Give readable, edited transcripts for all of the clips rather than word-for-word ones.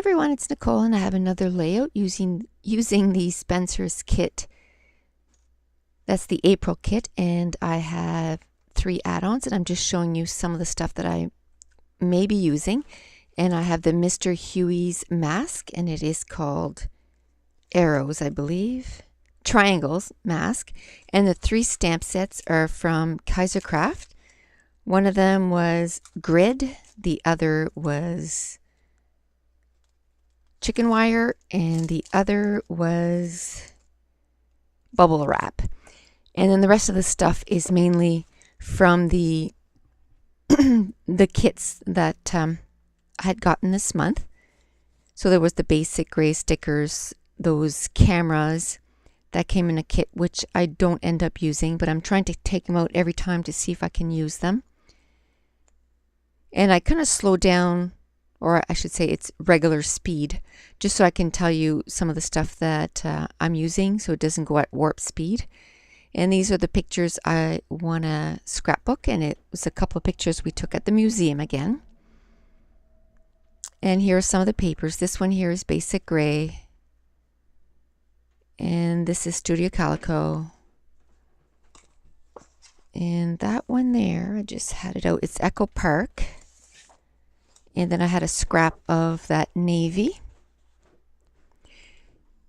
everyone, it's Nicole and I have another layout using the Spencer's kit. That's the April kit, and I have 3 add-ons, and I'm just showing you some of the stuff that I may be using. And I have the Mr. Huey's mask, and it is called Arrows, I believe. Triangles mask. And the 3 stamp sets are from Kaisercraft. One of them was grid, the other was chicken wire, and the other was bubble wrap. And then the rest of the stuff is mainly from the the kits that I had gotten this month. So there was the basic gray stickers, those cameras that came in a kit, which I don't end up using, but I'm trying to take them out every time to see if I can use them. And I kind of slow down, or I should say it's regular speed, just so I can tell you some of the stuff that I'm using so it doesn't go at warp speed. And these are the pictures I want to scrapbook, and it was a couple of pictures we took at the museum again. And here are some of the papers. This one here is basic gray, and this is Studio Calico. And that one there, I just had it out, it's Echo Park. And then I had a scrap of that navy.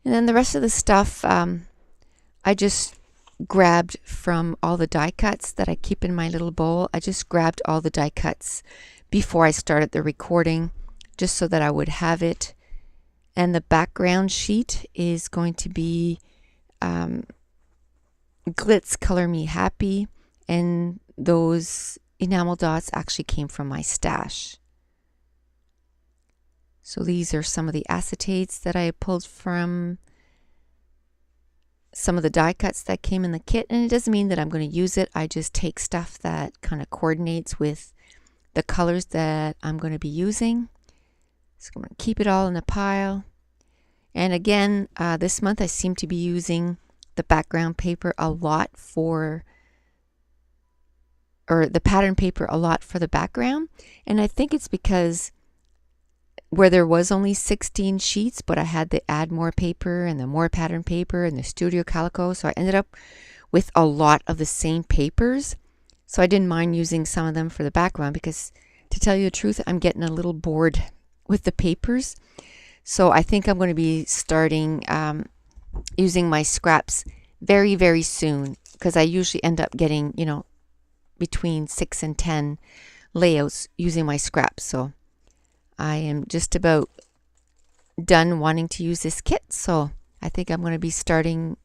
And then the rest of the stuff I just grabbed from all the die cuts that I keep in my little bowl. I just grabbed all the die cuts before I started the recording, just so that I would have it. And the background sheet is going to be Glitz Color Me Happy, and those enamel dots actually came from my stash. So these are some of the acetates that I pulled from some of the die cuts that came in the kit. And it doesn't mean that I'm going to use it. I just take stuff that kind of coordinates with the colors that I'm going to be using. So I'm going to keep it all in a pile. And again, this month I seem to be using the background paper a lot for, or the pattern paper a lot for the background. And I think it's because where there was only 16 sheets, but I had to add more paper and the more pattern paper and the Studio Calico, so I ended up with a lot of the same papers. So I didn't mind using some of them for the background, because to tell you the truth, I'm getting a little bored with the papers. So I think I'm going to be starting using my scraps very, very soon, because I usually end up getting, you know, between 6 and 10 layouts using my scraps. So I am just about done wanting to use this kit, so I think I'm going to be starting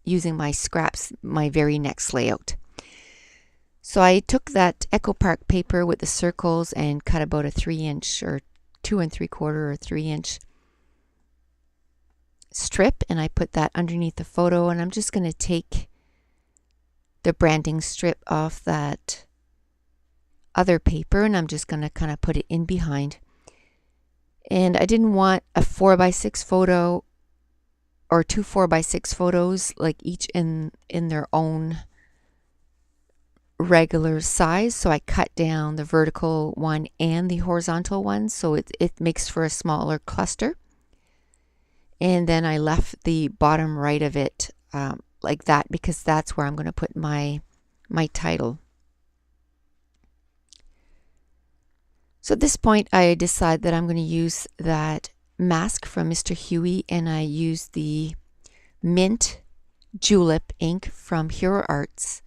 using my scraps my very next layout. So I took that Echo Park paper with the circles and cut about a 3-inch or 2 3/4 or 3-inch strip, and I put that underneath the photo, and I'm just going to take the branding strip off that other paper, and I'm just going to kind of put it in behind. And I didn't want a 4x6 photo or 2 4x6 photos, like each in their own regular size. So I cut down the vertical one and the horizontal one, so it makes for a smaller cluster. And then I left the bottom right of it like that, because that's where I'm going to put my title. So at this point, I decide that I'm going to use that mask from Mr. Huey, and I use the Mint Julep ink from Hero Arts.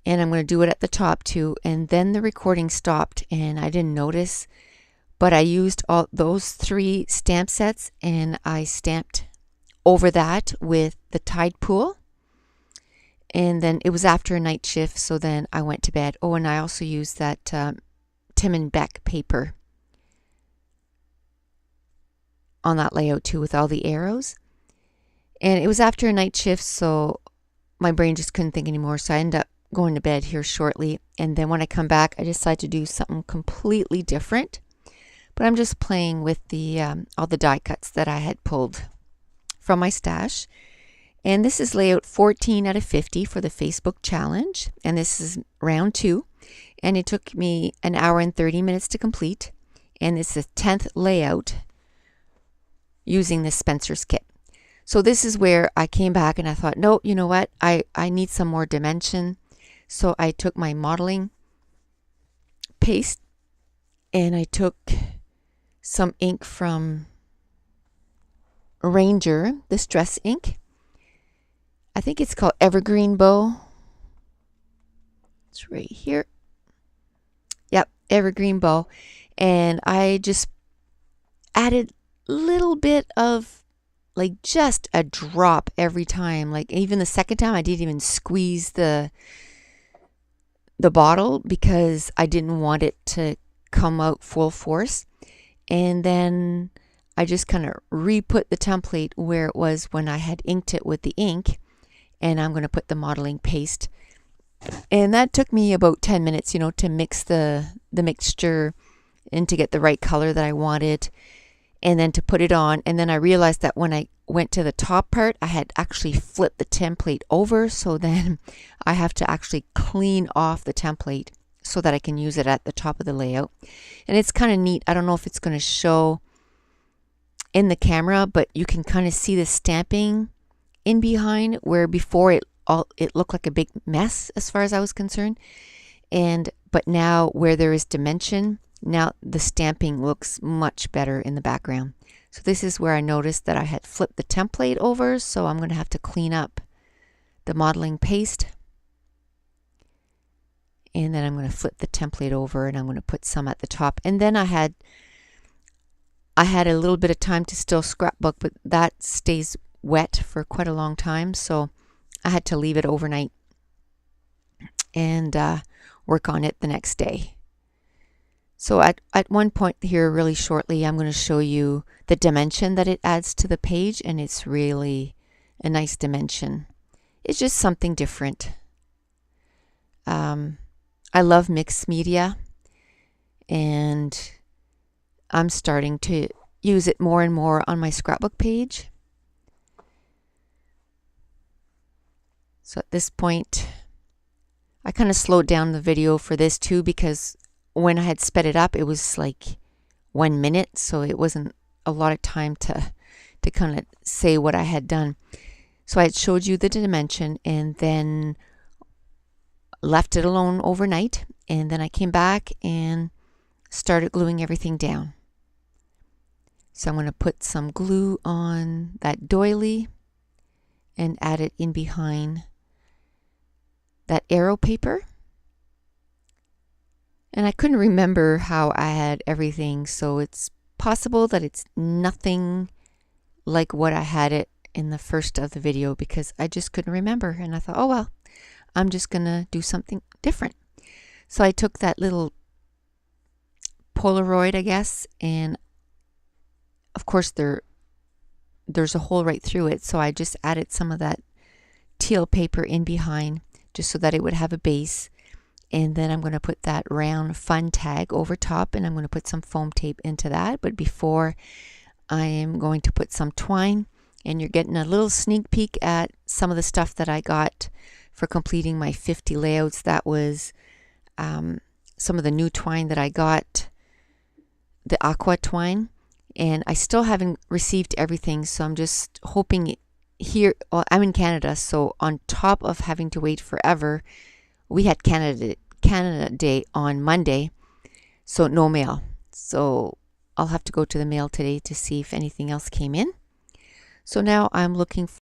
And I'm going to do it at the top too. And then the recording stopped, and I didn't notice, but I used all those 3 stamp sets, and I stamped over that with the Tide Pool. And then it was after a night shift, so then I went to bed. Oh, and I also used that Tim and Beck paper on that layout too, with all the arrows. And it was after a night shift, so my brain just couldn't think anymore, so I ended up going to bed here shortly. And then when I come back, I decided to do something completely different, but I'm just playing with the all the die cuts that I had pulled from my stash. And this is layout 14 out of 50 for the Facebook challenge, and this is round 2. And it took me 1 hour and 30 minutes to complete. And it's the 10th layout using this Spencer's kit. So this is where I came back and I thought, no, you know what? I need some more dimension. So I took my modeling paste and I took some ink from Ranger, Distress ink. I think it's called Evergreen Bow. It's right here. Yep, Evergreen Bow. And I just added a little bit of, like, just a drop every time. Like, even the second time I didn't even squeeze the bottle because I didn't want it to come out full force. And then I just kind of re-put the template where it was when I had inked it with the ink, and I'm going to put the modeling paste. And that took me about 10 minutes, to mix the mixture and to get the right color that I wanted, and then to put it on. And then I realized that when I went to the top part, I had actually flipped the template over, so then I have to actually clean off the template so that I can use it at the top of the layout. And it's kind of neat. I don't know if it's going to show in the camera, but you can kind of see the stamping in behind, where before it looked like a big mess as far as I was concerned. But now where there is dimension, now the stamping looks much better in the background. So this is where I noticed that I had flipped the template over, so I'm going to have to clean up the modeling paste. And then I'm going to flip the template over and I'm going to put some at the top. And then I had a little bit of time to still scrapbook, but that stays wet for quite a long time, so I had to leave it overnight and work on it the next day. So at one point here, really shortly, I'm going to show you the dimension that it adds to the page, and it's really a nice dimension. It's just something different. I love mixed media, and I'm starting to use it more and more on my scrapbook page. So at this point, I kind of slowed down the video for this too, because when I had sped it up, it was like 1 minute, so it wasn't a lot of time to kind of say what I had done. So I had showed you the dimension and then left it alone overnight, and then I came back and started gluing everything down. So I'm going to put some glue on that doily and add it in behind that arrow paper. And I couldn't remember how I had everything, so it's possible that it's nothing like what I had it in the first of the video, because I just couldn't remember. And I thought, oh well, I'm just going to do something different. So I took that little Polaroid, I guess, and of course there's a hole right through it, so I just added some of that teal paper in behind just so that it would have a base. And then I'm going to put that round fun tag over top, and I'm going to put some foam tape into that. But before, I am going to put some twine, and you're getting a little sneak peek at some of the stuff that I got for completing my 50 layouts. That was some of the new twine that I got, the aqua twine, and I still haven't received everything, so I'm just hoping here. Well, I'm in Canada, so on top of having to wait forever, we had Canada Day on Monday, so no mail. So I'll have to go to the mail today to see if anything else came in. So now I'm looking for,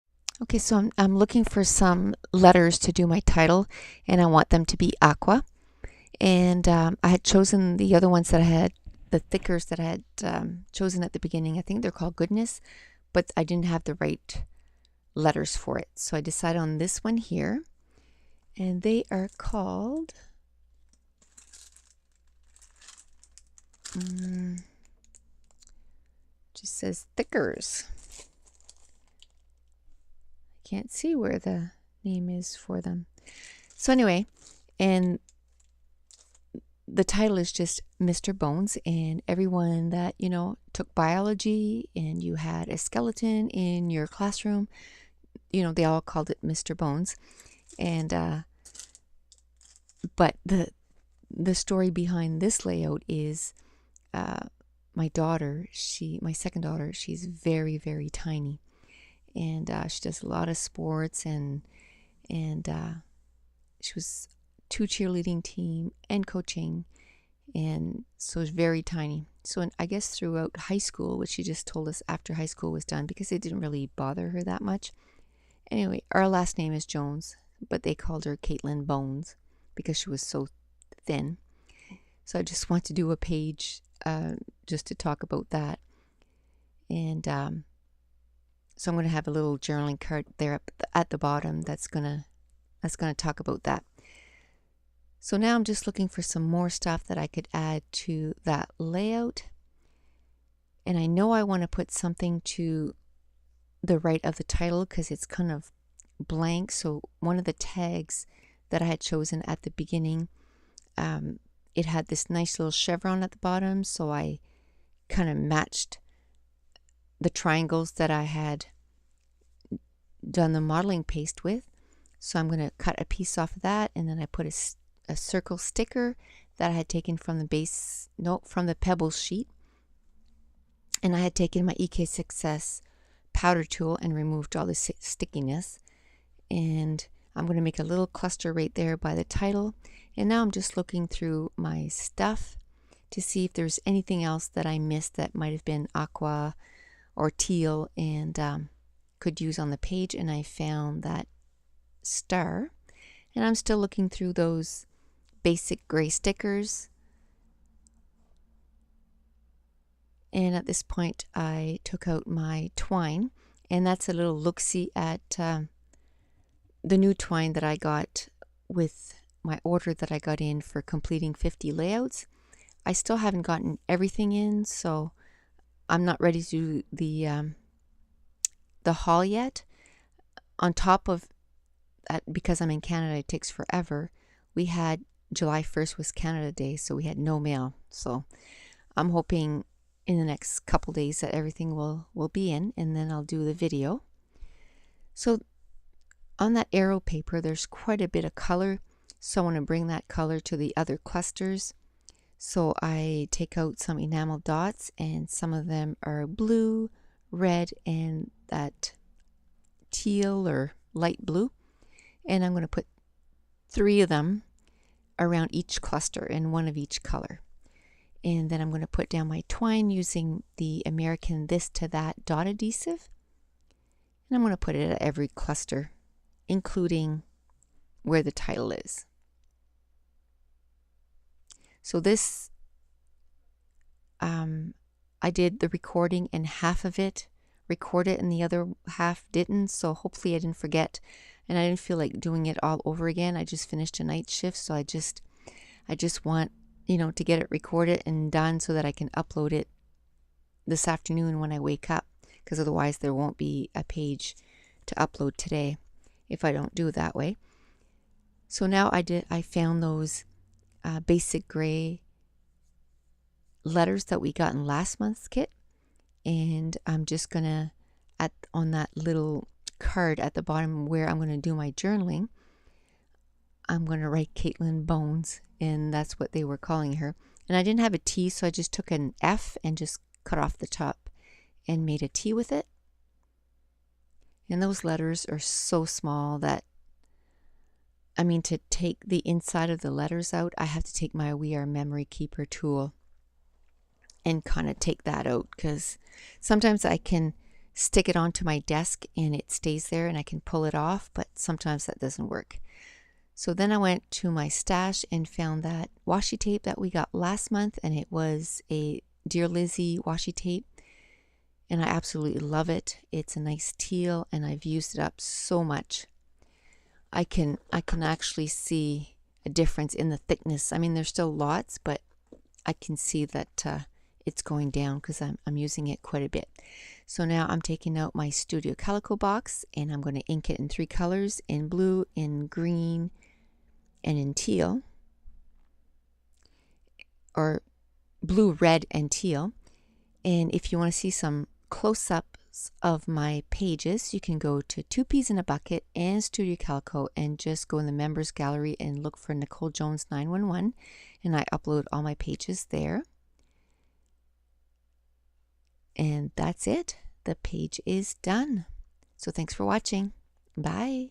I'm looking for some letters to do my title, and I want them to be aqua. And I had chosen the other ones that I had, the thickers that I had chosen at the beginning. I think they're called Goodness, but I didn't have the right letters for it. So I decided on this one here, and they are called just says Thickers. I can't see where the name is for them. So anyway, and the title is just Mr. Bones, and everyone that, took biology and you had a skeleton in your classroom, they all called it Mr. Bones. And but the story behind this layout is my daughter, my second daughter, she's very, very tiny, and she does a lot of sports, and she was 2 cheerleading team and coaching, and so it's very tiny. So I guess throughout high school, which she just told us after high school was done, because it didn't really bother her that much. Anyway, our last name is Jones, but they called her Caitlin Bones because she was so thin. So I just want to do a page just to talk about that. And so I'm going to have a little journaling card there at the bottom that's gonna talk about that. So now I'm just looking for some more stuff that I could add to that layout. And I know I want to put something to the right of the title because it's kind of blank. So one of the tags that I had chosen at the beginning, it had this nice little chevron at the bottom. So I kind of matched the triangles that I had done the modeling paste with. So I'm going to cut a piece off of that, and then I put a circle sticker that I had taken from the Pebbles sheet. And I had taken my EK Success powder tool and removed all the stickiness. And I'm going to make a little cluster right there by the title. And now I'm just looking through my stuff to see if there's anything else that I missed that might have been aqua or teal and could use on the page. And I found that star. And I'm still looking through those basic gray stickers. And at this point, I took out my twine, and that's a little look-see at the new twine that I got with my order that I got in for completing 50 layouts. I still haven't gotten everything in, so I'm not ready to do the haul yet. On top of that, because I'm in Canada, it takes forever. We had July 1st was Canada Day, so we had no mail. So I'm hoping in the next couple days that everything will be in, and then I'll do the video. So on that arrow paper, there's quite a bit of color, so I want to bring that color to the other clusters. So I take out some enamel dots, and some of them are blue, red, and that teal or light blue. And I'm going to put 3 of them around each cluster and 1 of each color. And then I'm going to put down my twine using the American This to That dot adhesive. And I'm going to put it at every cluster, including where the title is. So this, I did the recording, and half of it recorded and the other half didn't. So hopefully I didn't forget, and I didn't feel like doing it all over again. I just finished a night shift, so I just want, to get it recorded and done so that I can upload it this afternoon when I wake up, because otherwise there won't be a page to upload today if I don't do it that way. So now I found those basic gray letters that we got in last month's kit, and I'm just gonna on that little card at the bottom where I'm gonna do my journaling, I'm gonna write Caitlin Bones, and that's what they were calling her. And I didn't have a T, so I just took an F and just cut off the top and made a T with it. And those letters are so small that, to take the inside of the letters out, I have to take my We Are Memory Keeper tool and kind of take that out, because sometimes I can stick it onto my desk and it stays there and I can pull it off, but sometimes that doesn't work. So then I went to my stash and found that washi tape that we got last month, and it was a Dear Lizzie washi tape, and I absolutely love it. It's a nice teal, and I've used it up so much. I can actually see a difference in the thickness. There's still lots, but I can see that it's going down because I'm using it quite a bit. So now I'm taking out my Studio Calico box, and I'm going to ink it in 3 colors, in blue, in green, and in teal, or blue, red, and teal. And if you want to see some close-ups of my pages, you can go to 2 Peas in a Bucket and Studio Calico and just go in the members gallery and look for Nicole Jones 911, and I upload all my pages there. And that's it. The page is done. So thanks for watching. Bye.